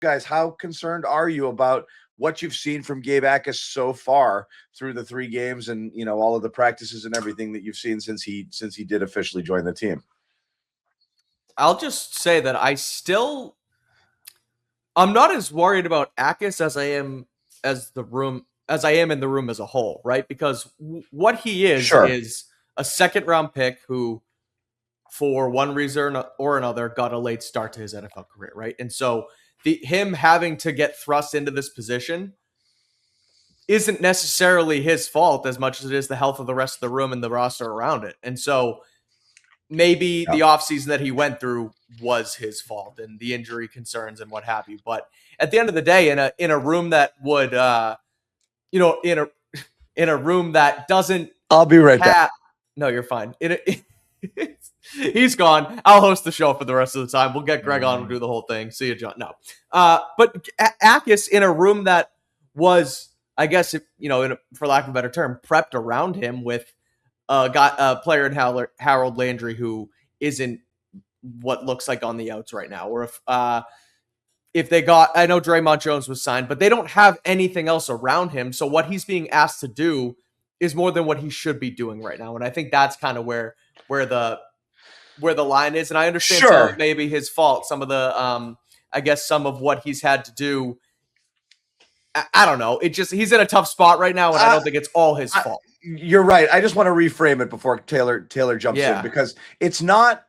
guys, how concerned are you about what you've seen from Gabe Jacas so far through the 3 games and, you know, all of the practices and everything that you've seen since he did officially join the team? I'll just say that I'm not as worried about Jacas as I am in the room as a whole, right? Because what he is a second round pick who, for one reason or another, got a late start to his NFL career, right? And so him having to get thrust into this position isn't necessarily his fault as much as it is the health of the rest of the room and the roster around it. And so maybe the offseason that he went through was his fault and the injury concerns and what have you. But at the end of the day, in a room that would, in a room that doesn't, I'll be right back. No, you're fine. He's gone. I'll host the show for the rest of the time. We'll get Greg on and do the whole thing. See you, John. No. But Jacas in a room that was, I guess, for lack of a better term, prepped around him with a player in Harold Landry who isn't what looks like on the outs right now. Or if they got, I know Draymond Jones was signed, but they don't have anything else around him. So what he's being asked to do is more than what he should be doing right now. And I think that's kind of where the line is. And I understand some of maybe his fault, some of the, I guess some of what he's had to do. I don't know. He's in a tough spot right now. And I don't think it's all his fault. You're right. I just want to reframe it before Taylor jumps in, because it's not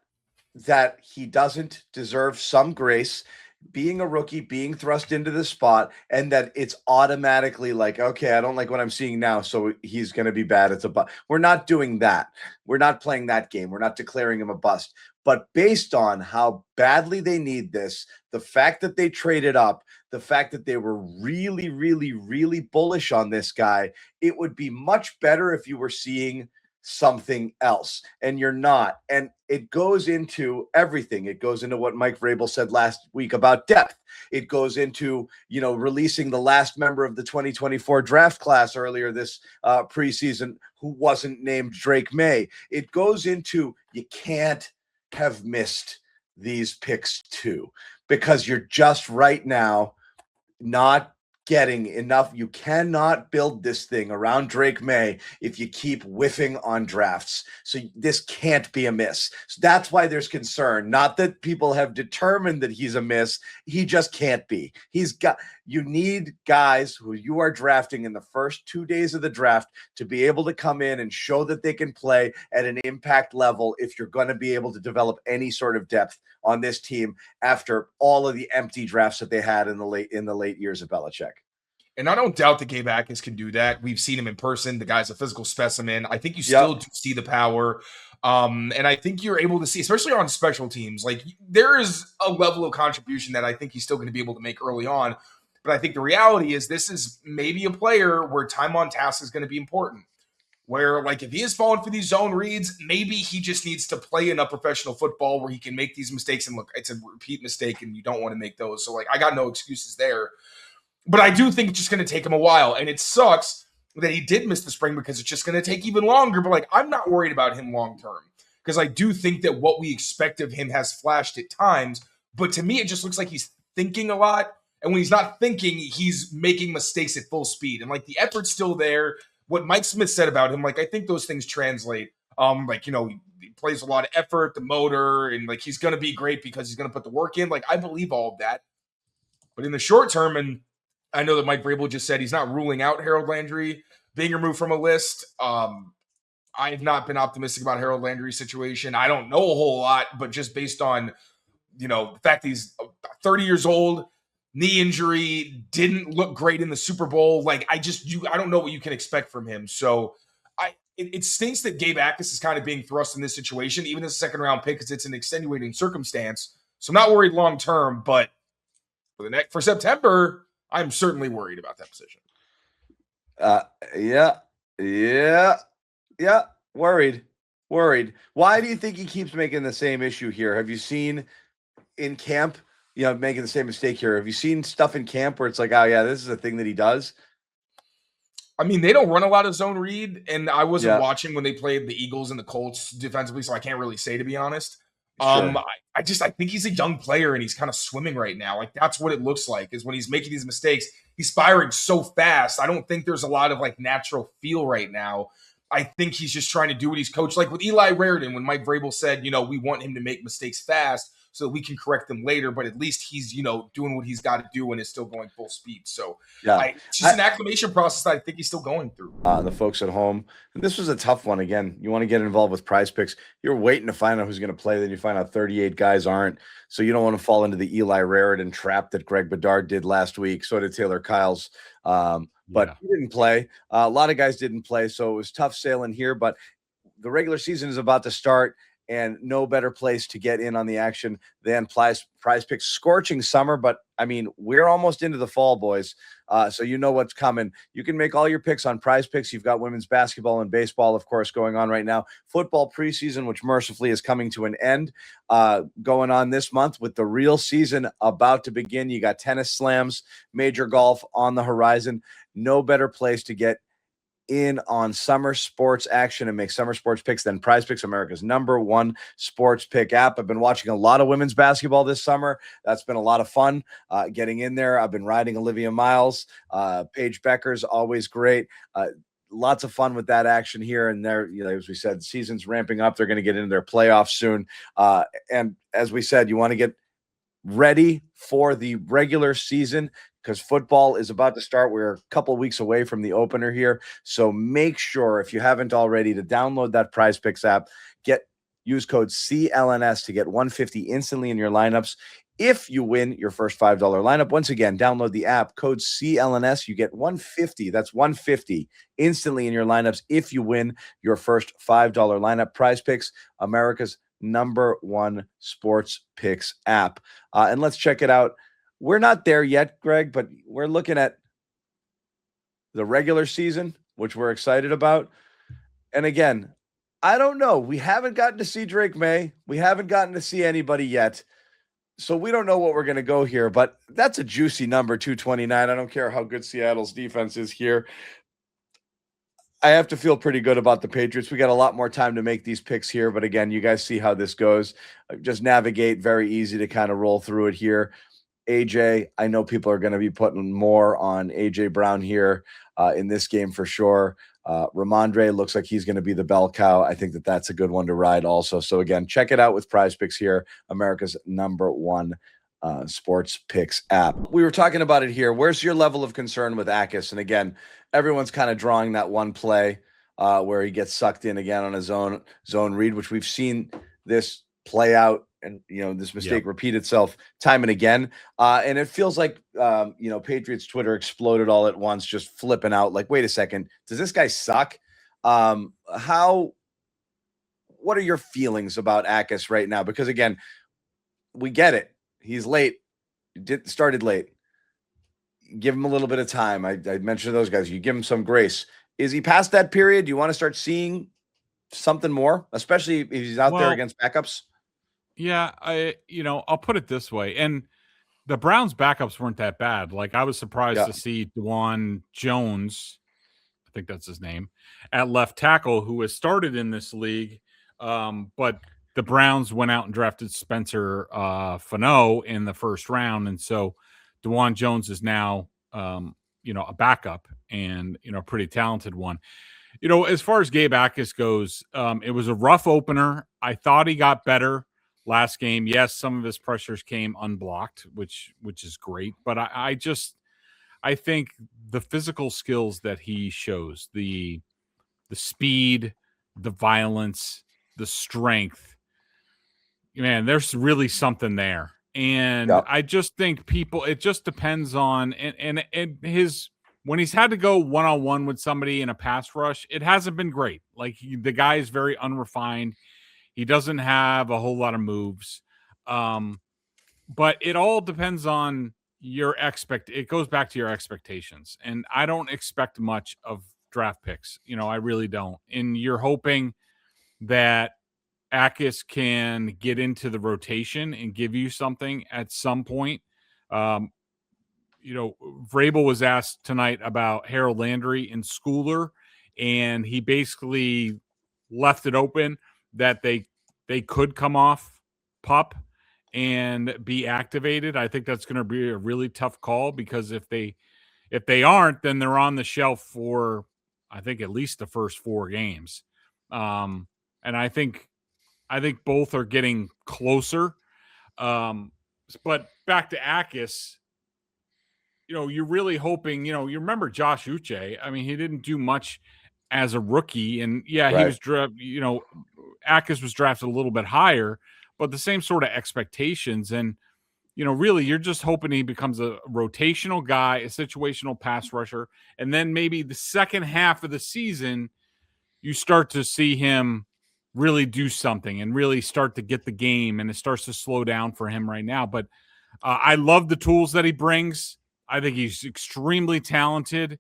that he doesn't deserve some grace being a rookie, being thrust into the spot, and that it's automatically like, okay, I don't like what I'm seeing now, so he's going to be bad. We're not doing that. We're not playing that game. We're not declaring him a bust. But based on how badly they need this, the fact that they traded up, the fact that they were really, really, really bullish on this guy, it would be much better if you were seeing something else, and you're not. And it goes into everything. It goes into what Mike Vrabel said last week about depth. It goes into, releasing the last member of the 2024 draft class earlier this preseason who wasn't named Drake May. It goes into, you can't have missed these picks too, because you're just right now not getting enough. You cannot build this thing around Drake May if you keep whiffing on drafts. So this can't be a miss. So that's why there's concern. Not that people have determined that he's a miss. He just can't be. You need guys who you are drafting in the first 2 days of the draft to be able to come in and show that they can play at an impact level if you're going to be able to develop any sort of depth on this team after all of the empty drafts that they had in the late years of Belichick. And I don't doubt that Gabe Jacas can do that. We've seen him in person. The guy's a physical specimen. I think you still do see the power. And I think you're able to see, especially on special teams, like there is a level of contribution that I think he's still going to be able to make early on. But I think the reality is this is maybe a player where time on task is going to be important. Where, like, if he is falling for these zone reads, maybe he just needs to play enough professional football where he can make these mistakes. And look, it's a repeat mistake, and you don't want to make those. So, like, I got no excuses there. But I do think it's just going to take him a while. And it sucks that he did miss the spring because it's just going to take even longer. But, like, I'm not worried about him long term because I do think that what we expect of him has flashed at times. But to me, it just looks like he's thinking a lot. And when he's not thinking, he's making mistakes at full speed. And, like, the effort's still there. What Mike Smith said about him, like, I think those things translate. He plays a lot of effort, the motor, and, like, he's going to be great because he's going to put the work in. Like, I believe all of that. But in the short term, and I know that Mike Vrabel just said he's not ruling out Harold Landry being removed from a list. I have not been optimistic about Harold Landry's situation. I don't know a whole lot, but just based on, the fact that he's 30 years old, knee injury, didn't look great in the Super Bowl. Like, I don't know what you can expect from him. So it stinks that Gabe Jacas is kind of being thrust in this situation, even as a second round pick, because it's an extenuating circumstance. So I'm not worried long term, but for September, I'm certainly worried about that position. Worried. Why do you think he keeps making the same issue here? Have you seen in camp, making the same mistake here? Have you seen stuff in camp where it's like, oh yeah, this is a thing that he does? I mean, they don't run a lot of zone read, and I wasn't watching when they played the Eagles and the Colts defensively, so I can't really say, to be honest. Sure. I think he's a young player and he's kind of swimming right now. Like that's what it looks like is when he's making these mistakes, he's firing so fast. I don't think there's a lot of like natural feel right now. I think he's just trying to do what he's coached. Like with Eli Raritan, when Mike Vrabel said, we want him to make mistakes fast so that we can correct them later, but at least he's, doing what he's got to do and is still going full speed. So it's just an acclimation process that I think he's still going through. The folks at home, and this was a tough one. Again, you want to get involved with Prize Picks. You're waiting to find out who's going to play. Then you find out 38 guys aren't. So you don't want to fall into the Eli Raritan trap that Greg Bedard did last week. So did Taylor Kyles. But he didn't play. A lot of guys didn't play. So it was tough sailing here. But the regular season is about to start. And no better place to get in on the action than Prize Picks. Scorching summer, but I mean, we're almost into the fall, boys. So you know what's coming. You can make all your picks on Prize Picks. You've got women's basketball and baseball, of course, going on right now. Football preseason, which mercifully is coming to an end, going on this month with the real season about to begin. You got tennis slams, major golf on the horizon. No better place to get in on summer sports action and make summer sports picks than Prize Picks, America's #1 sports pick app. I've been watching a lot of women's basketball this summer. That's been a lot of fun getting in there. I've been riding Olivia Miles, Paige Becker's always great. Lots of fun with that action here and there. As we said, the season's ramping up. They're going to get into their playoffs soon. And as we said, you want to get ready for the regular season because football is about to start. We're a couple of weeks away from the opener here. So make sure, if you haven't already, to download that Prize Picks app. Use code CLNS to get $150 instantly in your lineups. If you win your first $5 lineup, once again, download the app, code CLNS. You get $150. That's $150 instantly in your lineups if you win your first $5 lineup. Prize Picks, America's #1 sports picks app. And let's check it out. We're not there yet, Greg, but we're looking at the regular season, which we're excited about. And again, I don't know. We haven't gotten to see Drake May. We haven't gotten to see anybody yet. So we don't know what we're going to go here, but that's a juicy number, 229. I don't care how good Seattle's defense is here. I have to feel pretty good about the Patriots. We got a lot more time to make these picks here, but again, you guys see how this goes. Just navigate, very easy to kind of roll through it here. AJ, I know people are going to be putting more on AJ Brown here in this game for sure. Ramondre looks like he's going to be the bell cow. I think that's a good one to ride also. So again, check it out with Prize Picks here, America's #1 sports picks app. We were talking about it here. Where's your level of concern with Jacas? And again, everyone's kind of drawing that one play where he gets sucked in again on his own zone read, which we've seen this play out and this mistake repeat itself time and again. And it feels like Patriots Twitter exploded all at once, just flipping out like, wait a second, does this guy suck? What are your feelings about Jacas right now? Because again, we get it. He's late. Started late. Give him a little bit of time. I mentioned those guys. You give him some grace. Is he past that period? Do you want to start seeing something more, especially if he's out there against backups? Yeah, I'll put it this way. And the Browns backups weren't that bad. Like I was surprised to see Dwan Jones, I think that's his name, at left tackle, who has started in this league. But the Browns went out and drafted Spencer Fano in the first round. And so Dwan Jones is now, a backup and, a pretty talented one. As far as Gabe Jacas goes, it was a rough opener. I thought he got better last game. Yes, some of his pressures came unblocked, which is great. But I think the physical skills that he shows, the speed, the violence, the strength, man, there's really something there. And I just think it just depends on and his when he's had to go one-on-one with somebody in a pass rush, it hasn't been great. Like the guy is very unrefined. He doesn't have a whole lot of moves. But it all depends on it goes back to your expectations. And I don't expect much of draft picks. I really don't. And you're hoping that Jacas can get into the rotation and give you something at some point. Vrabel was asked tonight about Harold Landry and Schooler, and he basically left it open that they could come off pup and be activated. I think that's going to be a really tough call, because if they aren't, then they're on the shelf for, I think, at least the first 4 games. And I think both are getting closer. But back to Jacas, you're really hoping, you remember Josh Uche. I mean, he didn't do much as a rookie, and he was drafted, Jacas was drafted a little bit higher, but the same sort of expectations. And, really you're just hoping he becomes a rotational guy, a situational pass rusher. And then maybe the second half of the season, you start to see him really do something and really start to get the game, and it starts to slow down for him right now. But I love the tools that he brings. I think he's extremely talented.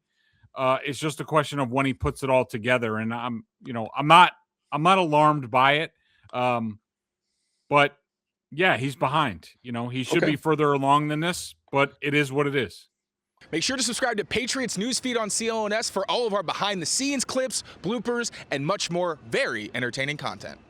It's just a question of when he puts it all together. And I'm not alarmed by it. But yeah, he's behind. He should be further along than this, but it is what it is. Make sure to subscribe to Patriots Newsfeed on CLNS for all of our behind-the-scenes clips, bloopers, and much more very entertaining content.